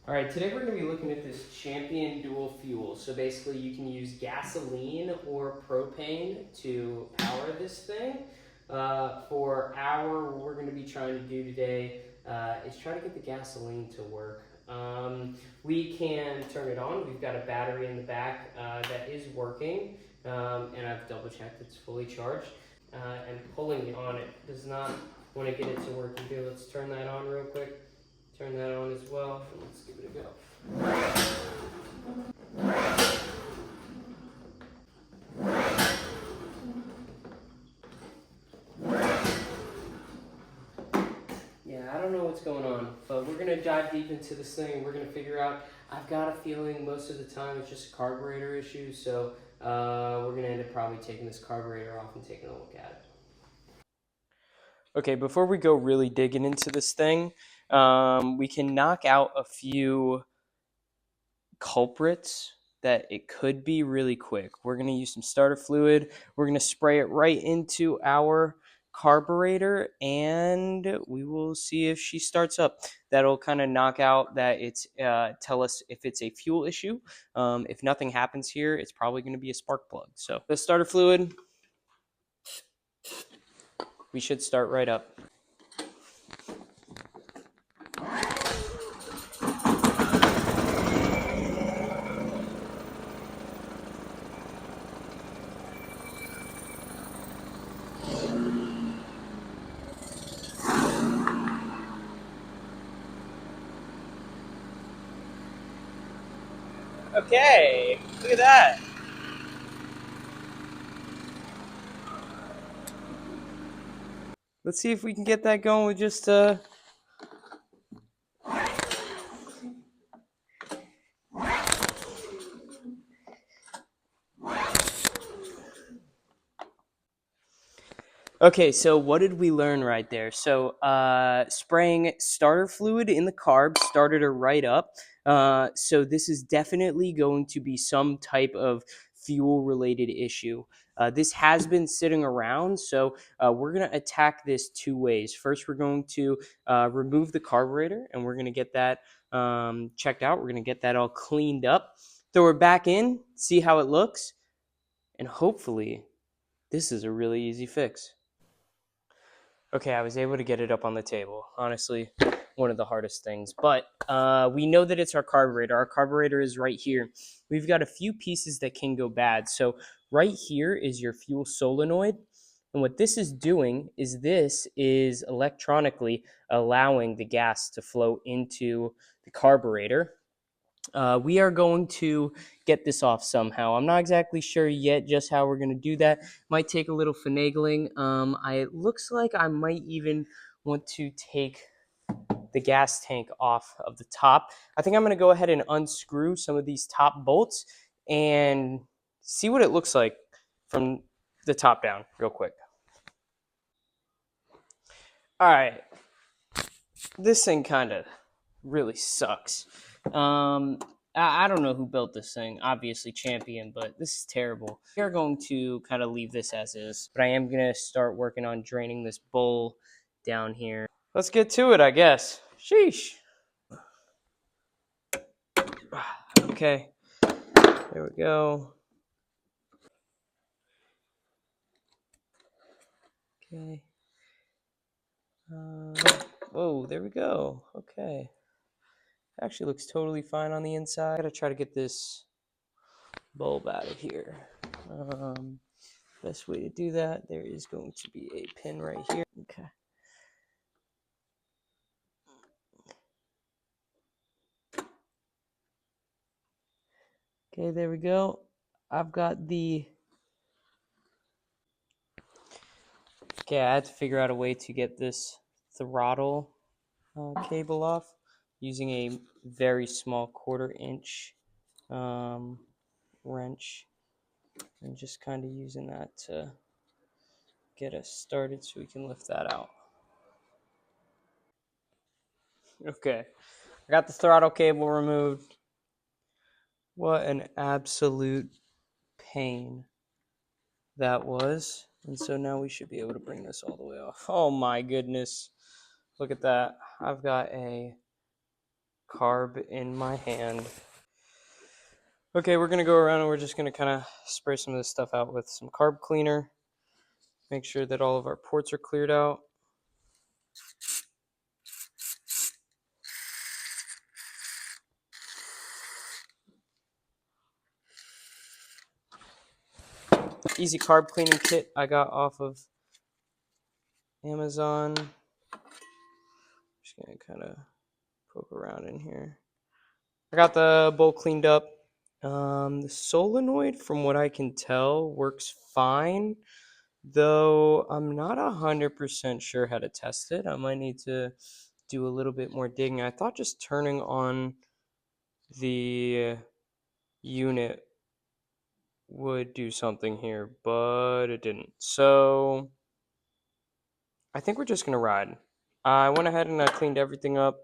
All right, today we're going to be looking at this Champion dual fuel. So basically you can use gasoline or propane to power this thing. What we're going to be trying to do today is try to get the gasoline to work. We can turn it on. We've got a battery in the back that is working, and I've double checked it's fully charged. And pulling on it does not want to get it to work either. Let's turn that on real quick. Turn that on as well, and let's give it a go. Yeah, I don't know what's going on, but we're gonna dive deep into this thing. We're gonna figure out. I've got a feeling most of the time it's just a carburetor issue, so we're gonna end up probably taking this carburetor off and taking a look at it. Okay, before we go really digging into this thing, we can knock out a few culprits that it could be really quick. We're going to use some starter fluid. We're going to spray it right into our carburetor and we will see if she starts up. That'll kind of knock out that it's tell us if it's a fuel issue. If nothing happens here, it's probably going to be a spark plug. So the starter fluid, we should start right up. Okay, look at that. Let's see if we can get that going with just Okay, so what did we learn right there? So spraying starter fluid in the carb started her right up. So this is definitely going to be some type of fuel related issue. This has been sitting around, so we're going to attack this two ways. First, we're going to remove the carburetor, and we're going to get that checked out. We're going to get that all cleaned up. Throw it back in, see how it looks, and hopefully this is a really easy fix. Okay, I was able to get it up on the table. Honestly, one of the hardest things. But we know that it's our carburetor. Our carburetor is right here. We've got a few pieces that can go bad. So right here is your fuel solenoid. And what this is doing is this is electronically allowing the gas to flow into the carburetor. We are going to get this off somehow. I'm not exactly sure yet just how we're going to do that. Might take a little finagling. It looks like I might even want to take the gas tank off of the top. I think I'm going to go ahead and unscrew some of these top bolts and see what it looks like from the top down real quick. All right. This thing kind of really sucks. I don't know who built this thing, obviously Champion, but this is terrible. We are going to kind of leave this as is, but I am going to start working on draining this bowl down here. Let's get to it, I guess. Sheesh. Okay, there we go. Okay. Whoa, there we go. Okay. Actually looks totally fine on the inside. I gotta try to get this bulb out of here. Best way to do that, there is going to be a pin right here. Okay. Okay, there we go. I've got the... Okay, I had to figure out a way to get this throttle cable off using a very small 1/4 inch wrench. And just kind of using that to get us started so we can lift that out. Okay, I got the throttle cable removed. What an absolute pain that was. And so now we should be able to bring this all the way off. Oh my goodness. Look at that. I've got a carb in my hand. Okay, we're gonna go around and we're just gonna kind of spray some of this stuff out with some carb cleaner. Make sure that all of our ports are cleared out. Easy carb cleaning kit I got off of Amazon. Just gonna kind of poke around in here. I got the bowl cleaned up. The solenoid, from what I can tell, works fine, though I'm not 100% sure how to test it. I might need to do a little bit more digging. I thought just turning on the unit would do something here, but it didn't. So I think we're just gonna ride. I went ahead and I cleaned everything up.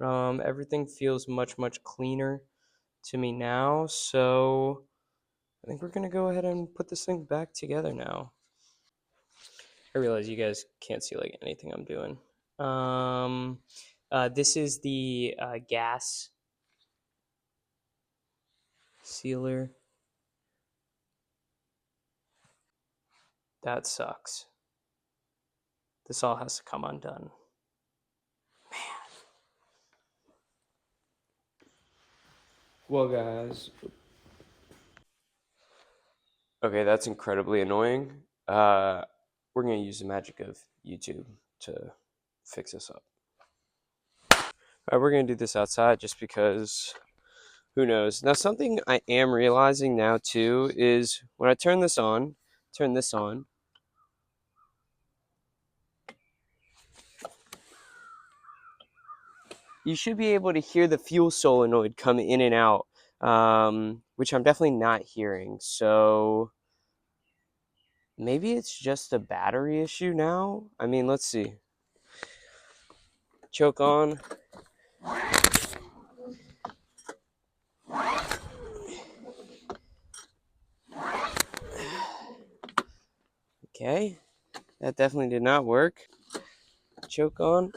Everything feels much, much cleaner to me now. So I think we're gonna go ahead and put this thing back together now. I realize you guys can't see like anything I'm doing. This is the gas sealer. That sucks. This all has to come undone. Well, guys. Okay, that's incredibly annoying. We're gonna use the magic of YouTube to fix this up. We're gonna do this outside just because who knows. Now, something I am realizing now too is when I turn this on, you should be able to hear the fuel solenoid come in and out, which I'm definitely not hearing. So maybe it's just a battery issue now. I mean, let's see. Choke on. Okay, that definitely did not work. Choke on.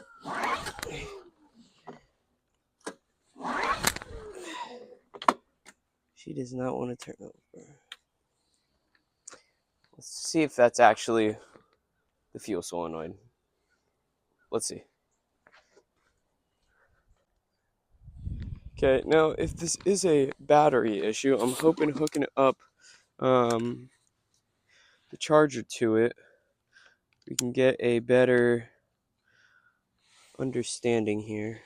She does not want to turn over. Let's see if that's actually the fuel solenoid. Let's see. Okay, now if this is a battery issue, I'm hoping hooking up the charger to it, we can get a better understanding here.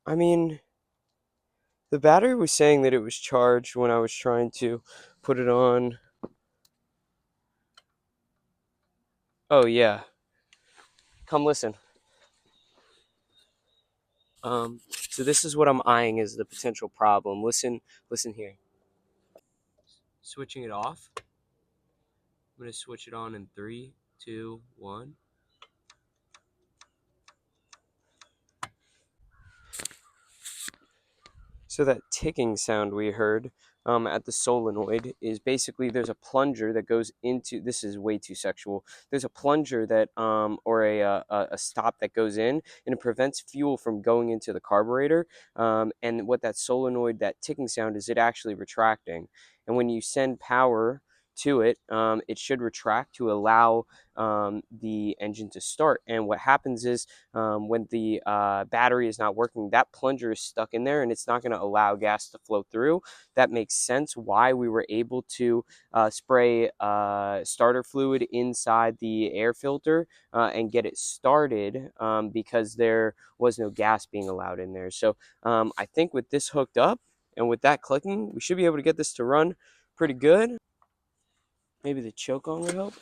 I mean, the battery was saying that it was charged when I was trying to put it on. Oh yeah, come listen. So this is what I'm eyeing as the potential problem. Listen here. Switching it off. I'm gonna switch it on in 3, 2, 1. So that ticking sound we heard at the solenoid is basically there's a plunger that goes into. This is way too sexual. There's a plunger that or a stop that goes in, and it prevents fuel from going into the carburetor. And what that solenoid, that ticking sound is, it actually retracting. And when you send power to it, it should retract to allow the engine to start. And what happens is when the battery is not working, that plunger is stuck in there and it's not going to allow gas to flow through. That makes sense why we were able to spray starter fluid inside the air filter and get it started because there was no gas being allowed in there. So I think with this hooked up and with that clicking, we should be able to get this to run pretty good. Maybe the choke on would help.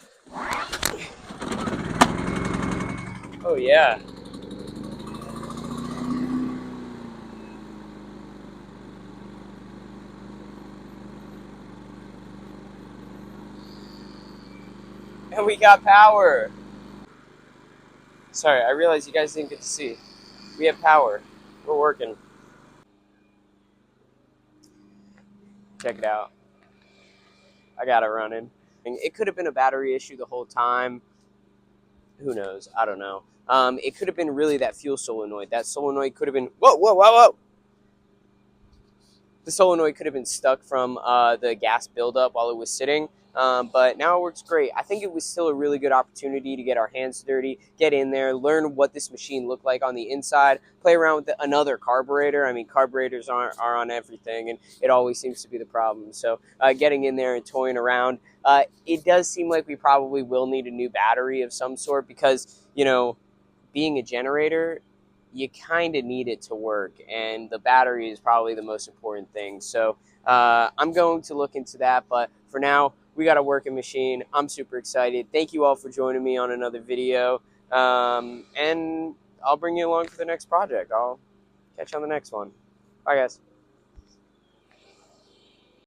Oh yeah. And we got power. Sorry, I realized you guys didn't get to see. We have power. We're working. Check it out. I got it running. It could have been a battery issue the whole time. Who knows? I don't know. It could have been really that fuel solenoid. That solenoid could have been, whoa, whoa, whoa, whoa. The solenoid could have been stuck from the gas buildup while it was sitting. But now it works great. I think it was still a really good opportunity to get our hands dirty, get in there, learn what this machine looked like on the inside, play around with another carburetor. I mean, carburetors are on everything, and it always seems to be the problem. So getting in there and toying around, it does seem like we probably will need a new battery of some sort because, being a generator, you kind of need it to work, and the battery is probably the most important thing. So I'm going to look into that, but for now, we got a working machine. I'm super excited. Thank you all for joining me on another video, and I'll bring you along for the next project. I'll catch you on the next one. Bye, guys.